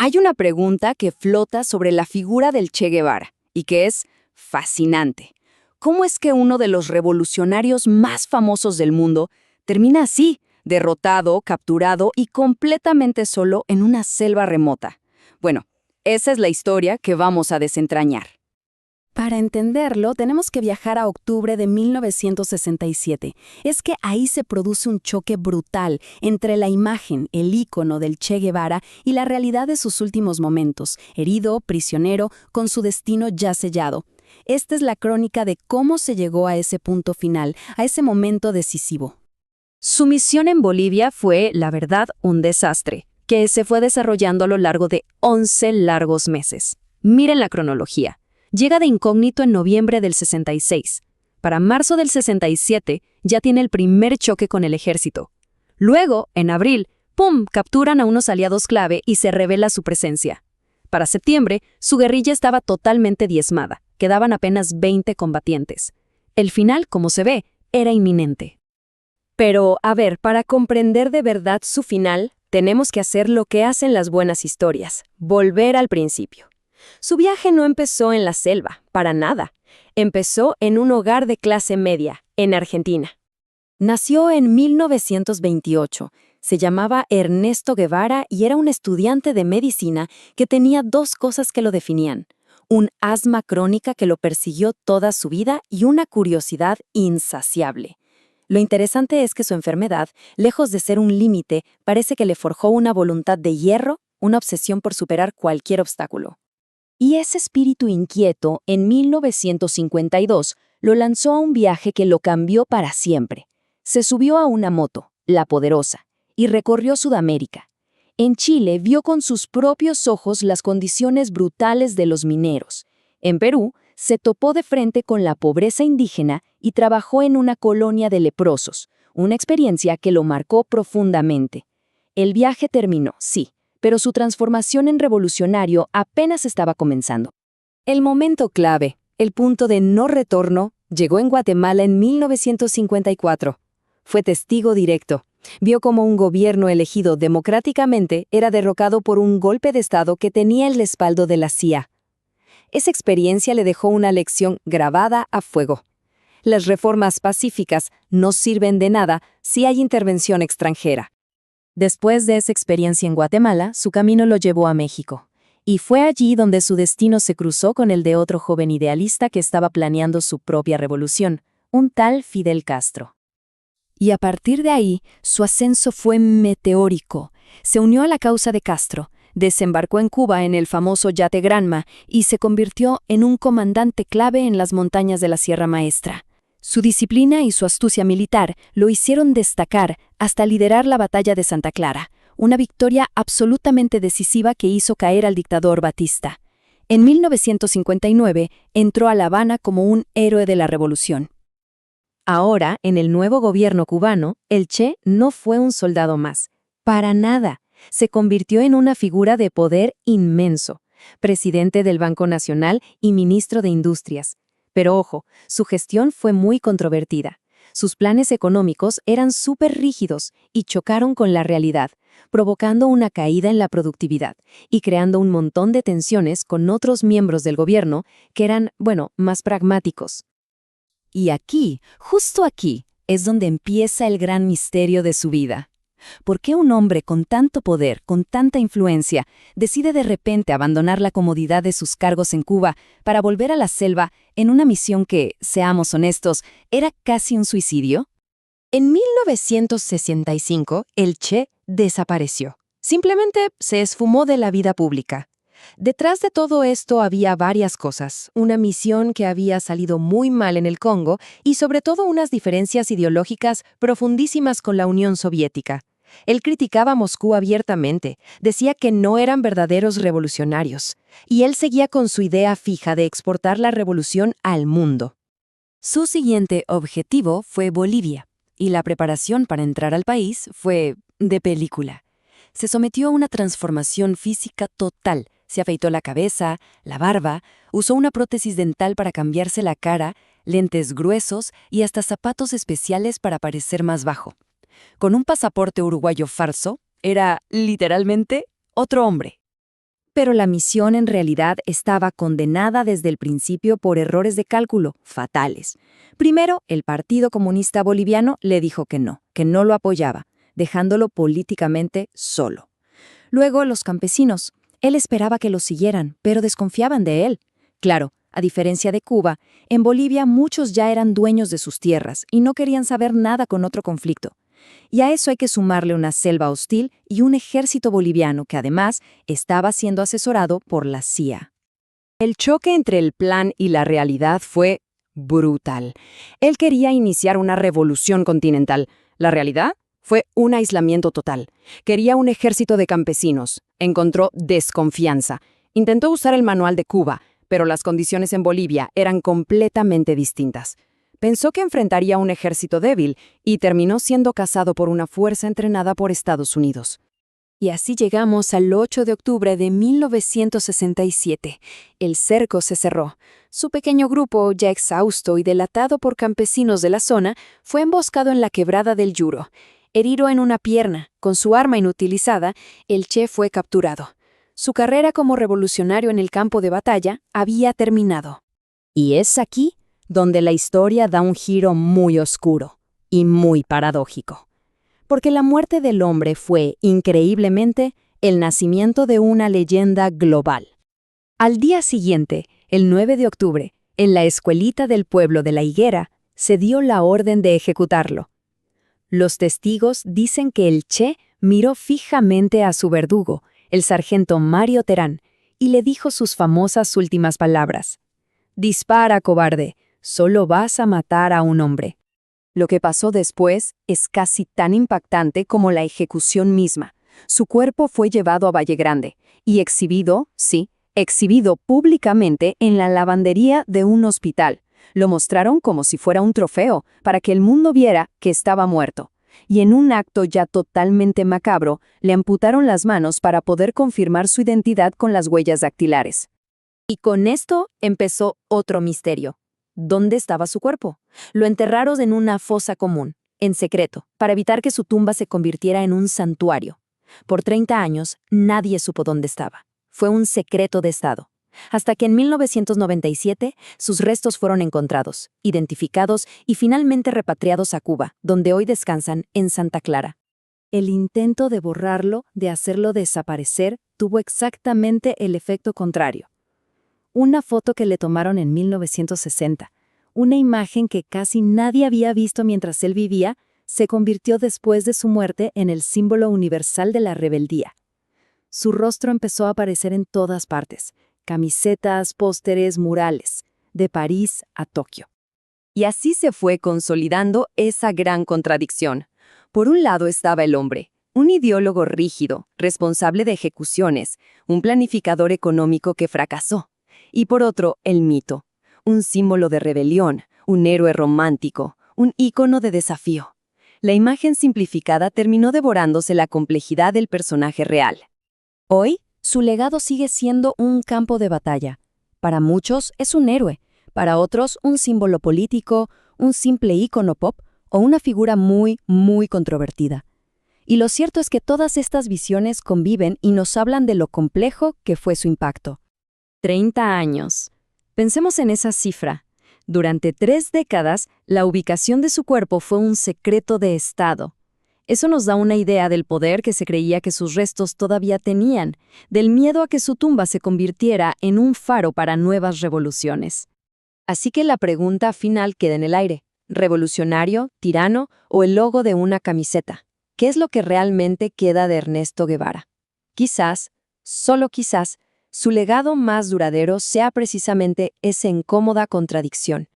Hay una pregunta que flota sobre la figura del Che Guevara y que es fascinante. ¿Cómo es que uno de los revolucionarios más famosos del mundo termina así, derrotado, capturado y completamente solo en una selva remota? Bueno, esa es la historia que vamos a desentrañar. Para entenderlo, tenemos que viajar a octubre de 1967. Es que ahí se produce un choque brutal entre la imagen, el ícono del Che Guevara, y la realidad de sus últimos momentos, herido, prisionero, con su destino ya sellado. Esta es la crónica de cómo se llegó a ese punto final, a ese momento decisivo. Su misión en Bolivia fue, la verdad, un desastre, que se fue desarrollando a lo largo de 11 largos meses. Miren la cronología. Llega de incógnito en noviembre del 66. Para marzo del 67 ya tiene el primer choque con el ejército. Luego, en abril, ¡pum!, capturan a unos aliados clave y se revela su presencia. Para septiembre, su guerrilla estaba totalmente diezmada. Quedaban apenas 20 combatientes. El final, como se ve, era inminente. Pero, a ver, para comprender de verdad su final, tenemos que hacer lo que hacen las buenas historias, volver al principio. Su viaje no empezó en la selva, para nada. Empezó en un hogar de clase media, en Argentina. Nació en 1928. Se llamaba Ernesto Guevara y era un estudiante de medicina que tenía dos cosas que lo definían: un asma crónica que lo persiguió toda su vida y una curiosidad insaciable. Lo interesante es que su enfermedad, lejos de ser un límite, parece que le forjó una voluntad de hierro, una obsesión por superar cualquier obstáculo. Y ese espíritu inquieto, en 1952, lo lanzó a un viaje que lo cambió para siempre. Se subió a una moto, la Poderosa, y recorrió Sudamérica. En Chile vio con sus propios ojos las condiciones brutales de los mineros. En Perú se topó de frente con la pobreza indígena y trabajó en una colonia de leprosos, una experiencia que lo marcó profundamente. El viaje terminó, sí, pero su transformación en revolucionario apenas estaba comenzando. El momento clave, el punto de no retorno, llegó en Guatemala en 1954. Fue testigo directo. Vio cómo un gobierno elegido democráticamente era derrocado por un golpe de Estado que tenía el respaldo de la CIA. Esa experiencia le dejó una lección grabada a fuego. Las reformas pacíficas no sirven de nada si hay intervención extranjera. Después de esa experiencia en Guatemala, su camino lo llevó a México. Y fue allí donde su destino se cruzó con el de otro joven idealista que estaba planeando su propia revolución, un tal Fidel Castro. Y a partir de ahí, su ascenso fue meteórico. Se unió a la causa de Castro, desembarcó en Cuba en el famoso yate Granma y se convirtió en un comandante clave en las montañas de la Sierra Maestra. Su disciplina y su astucia militar lo hicieron destacar hasta liderar la batalla de Santa Clara, una victoria absolutamente decisiva que hizo caer al dictador Batista. En 1959 entró a La Habana como un héroe de la revolución. Ahora, en el nuevo gobierno cubano, el Che no fue un soldado más. Para nada. Se convirtió en una figura de poder inmenso, presidente del Banco Nacional y ministro de Industrias. Pero ojo, su gestión fue muy controvertida. Sus planes económicos eran súper rígidos y chocaron con la realidad, provocando una caída en la productividad y creando un montón de tensiones con otros miembros del gobierno que eran, más pragmáticos. Y aquí, justo aquí, es donde empieza el gran misterio de su vida. ¿Por qué un hombre con tanto poder, con tanta influencia, decide de repente abandonar la comodidad de sus cargos en Cuba para volver a la selva en una misión que, seamos honestos, era casi un suicidio? En 1965, el Che desapareció. Simplemente se esfumó de la vida pública. Detrás de todo esto había varias cosas, una misión que había salido muy mal en el Congo y sobre todo unas diferencias ideológicas profundísimas con la Unión Soviética. Él criticaba a Moscú abiertamente, decía que no eran verdaderos revolucionarios, y él seguía con su idea fija de exportar la revolución al mundo. Su siguiente objetivo fue Bolivia, y la preparación para entrar al país fue de película. Se sometió a una transformación física total. Se afeitó la cabeza, la barba, usó una prótesis dental para cambiarse la cara, lentes gruesos y hasta zapatos especiales para parecer más bajo. Con un pasaporte uruguayo falso, era, literalmente, otro hombre. Pero la misión en realidad estaba condenada desde el principio por errores de cálculo fatales. Primero, el Partido Comunista Boliviano le dijo que no lo apoyaba, dejándolo políticamente solo. Luego, los campesinos. Él esperaba que lo siguieran, pero desconfiaban de él. Claro, a diferencia de Cuba, en Bolivia muchos ya eran dueños de sus tierras y no querían saber nada con otro conflicto. Y a eso hay que sumarle una selva hostil y un ejército boliviano que además estaba siendo asesorado por la CIA. El choque entre el plan y la realidad fue brutal. Él quería iniciar una revolución continental. La realidad fue un aislamiento total. Quería un ejército de campesinos. Encontró desconfianza. Intentó usar el manual de Cuba, pero las condiciones en Bolivia eran completamente distintas. Pensó que enfrentaría un ejército débil y terminó siendo cazado por una fuerza entrenada por Estados Unidos. Y así llegamos al 8 de octubre de 1967. El cerco se cerró. Su pequeño grupo, ya exhausto y delatado por campesinos de la zona, fue emboscado en la quebrada del Yuro. Herido en una pierna, con su arma inutilizada, el Che fue capturado. Su carrera como revolucionario en el campo de batalla había terminado. Y es aquí donde la historia da un giro muy oscuro y muy paradójico. Porque la muerte del hombre fue, increíblemente, el nacimiento de una leyenda global. Al día siguiente, el 9 de octubre, en la escuelita del pueblo de La Higuera, se dio la orden de ejecutarlo. Los testigos dicen que el Che miró fijamente a su verdugo, el sargento Mario Terán, y le dijo sus famosas últimas palabras: «Dispara, cobarde, solo vas a matar a un hombre». Lo que pasó después es casi tan impactante como la ejecución misma. Su cuerpo fue llevado a Valle Grande y exhibido públicamente en la lavandería de un hospital. Lo mostraron como si fuera un trofeo, para que el mundo viera que estaba muerto. Y en un acto ya totalmente macabro, le amputaron las manos para poder confirmar su identidad con las huellas dactilares. Y con esto empezó otro misterio. ¿Dónde estaba su cuerpo? Lo enterraron en una fosa común, en secreto, para evitar que su tumba se convirtiera en un santuario. Por 30 años, nadie supo dónde estaba. Fue un secreto de Estado. Hasta que en 1997 sus restos fueron encontrados, identificados y finalmente repatriados a Cuba, donde hoy descansan en Santa Clara. El intento de borrarlo, de hacerlo desaparecer, tuvo exactamente el efecto contrario. Una foto que le tomaron en 1960, una imagen que casi nadie había visto mientras él vivía, se convirtió después de su muerte en el símbolo universal de la rebeldía. Su rostro empezó a aparecer en todas partes: camisetas, pósteres, murales, de París a Tokio. Y así se fue consolidando esa gran contradicción. Por un lado estaba el hombre, un ideólogo rígido, responsable de ejecuciones, un planificador económico que fracasó. Y por otro, el mito, un símbolo de rebelión, un héroe romántico, un ícono de desafío. La imagen simplificada terminó devorándose la complejidad del personaje real. Hoy, su legado sigue siendo un campo de batalla. Para muchos es un héroe, para otros un símbolo político, un simple ícono pop o una figura muy, muy controvertida. Y lo cierto es que todas estas visiones conviven y nos hablan de lo complejo que fue su impacto. 30 años. Pensemos en esa cifra. Durante 3 décadas, la ubicación de su cuerpo fue un secreto de Estado. Eso nos da una idea del poder que se creía que sus restos todavía tenían, del miedo a que su tumba se convirtiera en un faro para nuevas revoluciones. Así que la pregunta final queda en el aire: ¿revolucionario, tirano o el logo de una camiseta? ¿Qué es lo que realmente queda de Ernesto Guevara? Quizás, solo quizás, su legado más duradero sea precisamente esa incómoda contradicción.